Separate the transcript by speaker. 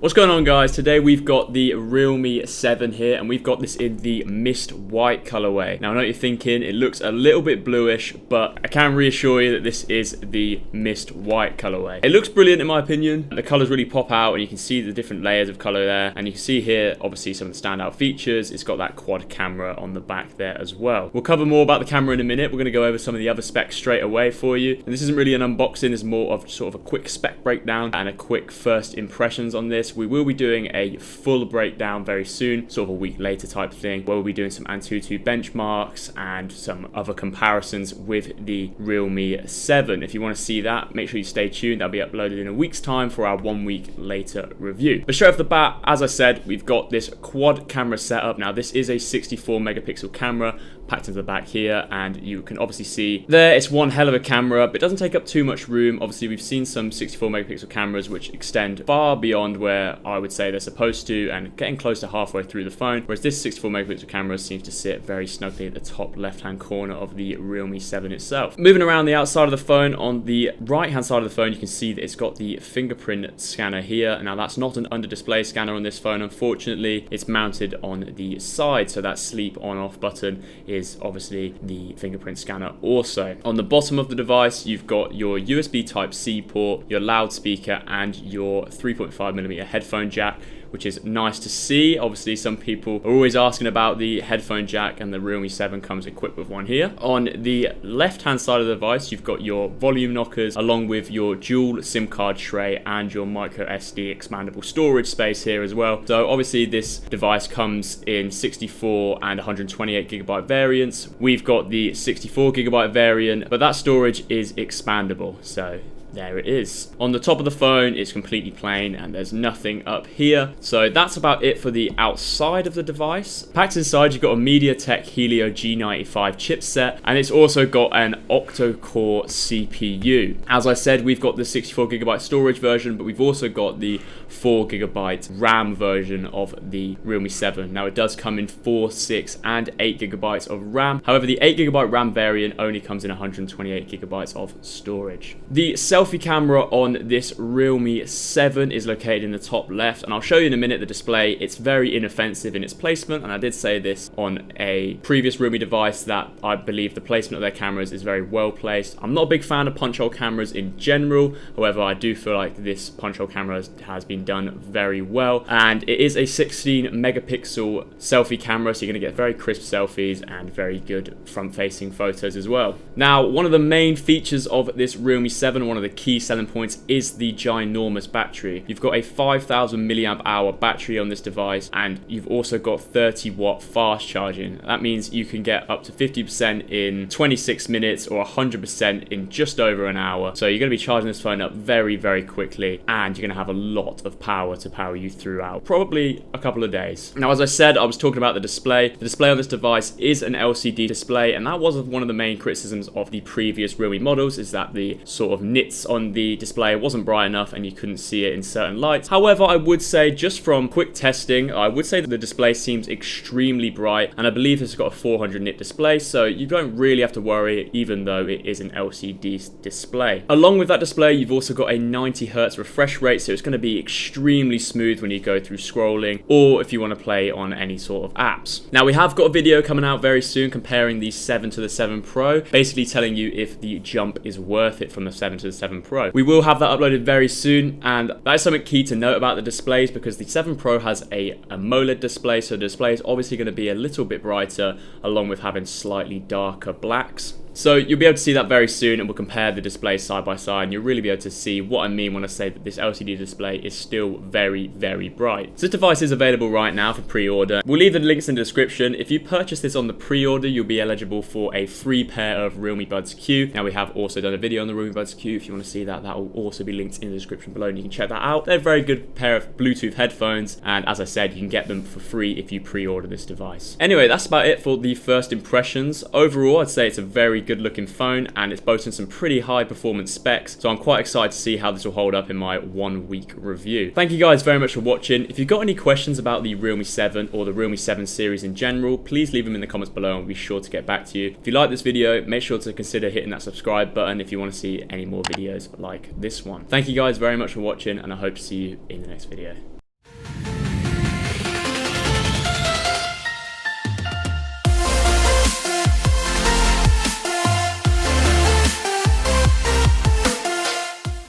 Speaker 1: What's going on, guys? Today we've got the Realme 7 here, and we've got this in the mist white colorway. Now I know what you're thinking, it looks a little bit bluish, but I can reassure you that this is the mist white colorway. It looks brilliant in my opinion. The colors really pop out and you can see the different layers of color there, and you can see here obviously some of the standout features. It's got that quad camera on the back there as well. We'll cover more about the camera in a minute. We're going to go over some of the other specs straight away for you, and this isn't really an unboxing, it's more of sort of a quick spec breakdown and a quick first impressions on this. We will be doing a full breakdown very soon, sort of a week later type thing, where we'll be doing some Antutu benchmarks and some other comparisons with the Realme 7. If you want to see that, make sure you stay tuned. That'll be uploaded in a week's time for our 1 week later review. But straight off the bat, as I said, we've got this quad camera setup. Now this is a 64 megapixel camera packed into the back here, and you can obviously see there it's one hell of a camera, but it doesn't take up too much room. Obviously we've seen some 64 megapixel cameras which extend far beyond where I would say they're supposed to, and getting close to halfway through the phone, whereas this 64 megapixel camera seems to sit very snugly at the top left hand corner of the Realme 7 itself. Moving around the outside of the phone, on the right hand side of the phone you can see that it's got the fingerprint scanner here. Now that's not an under display scanner on this phone, unfortunately. It's mounted on the side, so that sleep on off button is obviously the fingerprint scanner also. On the bottom of the device you've got your USB Type-C port, your loudspeaker, and your 3.5mm headphone jack, which is nice to see. Obviously some people are always asking about the headphone jack, and the Realme 7 comes equipped with one here. On the left hand side of the device you've got your volume knockers along with your dual SIM card tray and your micro SD expandable storage space here as well. So obviously this device comes in 64 and 128 gigabyte variants. We've got the 64 gigabyte variant, but that storage is expandable, so there it is. On the top of the phone it's completely plain and there's nothing up here. So that's about it for the outside of the device. Packed inside you've got a MediaTek Helio G95 chipset, and it's also got an octa-core CPU. As I said, we've got the 64 gigabyte storage version, but we've also got the 4 gigabyte RAM version of the Realme 7. Now it does come in 4, 6 and 8 gigabytes of RAM. However, the 8 gigabyte RAM variant only comes in 128 gigabytes of storage. The selfie camera on this Realme 7 is located in the top left, and I'll show you in a minute the display. It's very inoffensive in its placement, and I did say this on a previous Realme device that I believe the placement of their cameras is very well placed. I'm not a big fan of punch hole cameras in general, however I do feel like this punch hole camera has been done very well, and it is a 16 megapixel selfie camera, so you're going to get very crisp selfies and very good front facing photos as well. Now one of the main features of this Realme 7, one of the key selling points, is the ginormous battery. You've got a 5000 milliamp hour battery on this device, and you've also got 30 watt fast charging. That means you can get up to 50% in 26 minutes or 100% in just over an hour. So you're going to be charging this phone up very, very quickly, and you're going to have a lot of power to power you throughout probably a couple of days. Now, as I said, I was talking about the display. The display on this device is an LCD display, and that was one of the main criticisms of the previous Realme models, is that the sort of nits on the display wasn't bright enough and you couldn't see it in certain lights. However, I would say just from quick testing, I would say that the display seems extremely bright, and I believe it's got a 400 nit display, so you don't really have to worry even though it is an LCD display. Along with that display, you've also got a 90 Hz refresh rate, so it's going to be extremely smooth when you go through scrolling or if you want to play on any sort of apps. Now we have got a video coming out very soon comparing the 7 to the 7 Pro, basically telling you if the jump is worth it from the 7 to the 7 Pro. We will have that uploaded very soon, and that is something key to note about the displays, because the 7 Pro has a AMOLED display, so the display is obviously going to be a little bit brighter along with having slightly darker blacks. So you'll be able to see that very soon, and we'll compare the displays side by side, and you'll really be able to see what I mean when I say that this LCD display is still very, very bright. So this device is available right now for pre-order. We'll leave the links in the description. If you purchase this on the pre-order, you'll be eligible for a free pair of Realme Buds Q. Now we have also done a video on the Realme Buds Q. If you want to see that, that will also be linked in the description below, and you can check that out. They're a very good pair of Bluetooth headphones, and as I said, you can get them for free if you pre-order this device. Anyway, that's about it for the first impressions. Overall, I'd say it's a very good looking phone, and it's boasting some pretty high performance specs, so I'm quite excited to see how this will hold up in my 1 week review. Thank you guys very much for watching. If you've got any questions about the Realme 7 or the Realme 7 series in general, please leave them in the comments below and we'll be sure to get back to you. If you like this video, make sure to consider hitting that subscribe button if you want to see any more videos like this one. Thank you guys very much for watching, and I hope to see you in the next video.